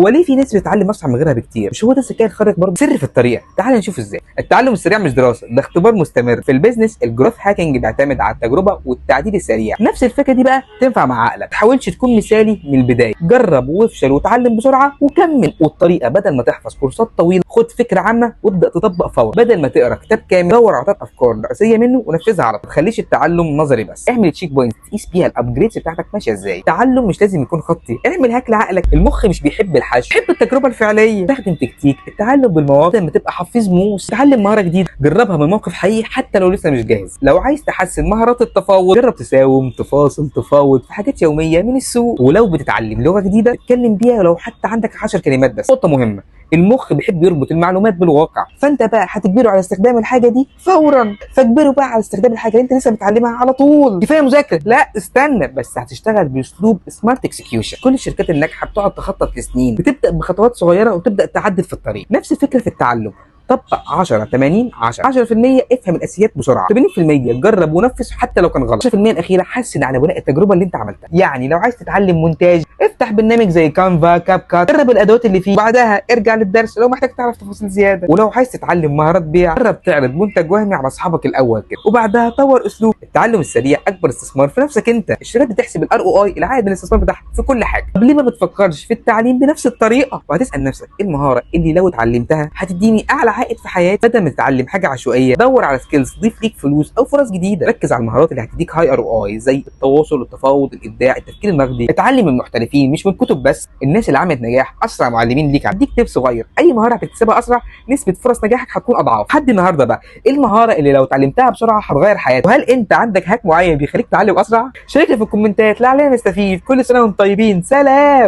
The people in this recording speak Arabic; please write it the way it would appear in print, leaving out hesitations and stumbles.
هو ليه في ناس بتتعلم اسرع من غيرها بكتير؟ مش هو ده الذكاء الخارق برضه؟ سر في الطريقه، تعال نشوف ازاي. التعلم السريع مش دراسه، ده اختبار مستمر. في البيزنس الجروث هاكينج بيعتمد على التجربه والتعديل السريع. نفس الفكره دي بقى تنفع مع عقلك. ما تحاولش تكون مثالي من البدايه، جرب وافشل وتعلم بسرعه وكمل. والطريقه بدل ما تحفظ كورسات طويله، خد فكره عامه وابدا تطبق فورا. بدل ما تقرا كتاب كامل، دور على 3 افكار رئيسيه منه ونفذها على طول. ما تخليش التعلم نظري بس، اعمل تشيك بوينت تقيس بيها الابجريدز بتاعتك ماشيه ازاي. التعلم مش لازم يكون خطي، اعمل هاك لعقلك. المخ مش بيحب الحشو، بيحب التجربه الفعليه. استخدم تكتيك التعلم بالمواقف. لما تبقى حفيظ موس تعلم مهاره جديده، جربها من موقف حقيقي حتى لو لسه مش جاهز. لو عايز تحسن مهارات التفاوض، جرب تساوم، تفاصل، تفاوض في حاجات يوميه من السوق. ولو بتتعلم لغه جديده اتكلم بيها ولو حتى عندك 10 كلمات بس. نقطه مهمه، المخ بيحب يربط المعلومات بالواقع، فانت بقى هتجبره على استخدام الحاجه دي فورا. فاجبره بقى على استخدام الحاجه اللي انت لسه بتعلمها على طول. كفايه مذاكره، لا استنى بس، هتشتغل باسلوب سمارت اكسكيوشن. كل الشركات الناجحه بتقعد تخطط لسنين، بتبدا بخطوات صغيره وتبدا تعدل في الطريق. نفس الفكره في التعلم، طبق 10 80 10. 10% افهم الاساسيات بسرعه، 80% جرب ونفذ حتى لو كان غلط، 10% الاخيره حسن على بناء التجربه اللي انت عملتها. يعني لو عايز تتعلم مونتاج، افتح برنامج زي كانفا، كاب كات، جرب الادوات اللي فيه، وبعدها ارجع للدرس لو محتاج تعرف تفاصيل زياده. ولو عايز تتعلم مهارات بيع، جرب تعرض منتج وهمي على اصحابك الاول كده، وبعدها طور اسلوب. التعلم السريع اكبر استثمار في نفسك انت. الشركات بتحسب الار او اي، العائد من الاستثمار بتاعها، في كل حاجه. طب ليه ما بتفكرش في التعليم بنفس الطريقه؟ وهتسال نفسك ايه المهاره اللي لو اتعلمتها هتديني اعلى عائد في حياتي؟ بدل ما تتعلم حاجه عشوائيه، دور على سكيلز تضيف ليك فلوس او فرص جديده. ركز على المهارات اللي هتديك هاي ار او اي، زي التواصل، التفاوض، الابداع، التفكير النقدي. اتعلم من محترفين مش من كتب بس. الناس اللي عملت نجاح اسرع معلمين ليك. هديك تيب صغير، اي مهاره هتكتسبها اسرع نسبه فرص نجاحك هتكون اضعاف. حد النهارده بقى ايه المهاره اللي لو اتعلمتها بسرعه هتغير حياتك؟ وهل انت عندك هاك معين بيخليك تتعلم اسرع؟ شاركني في الكومنتات، لا علينا نستفيد. كل سنه وانتم طيبين، سلام.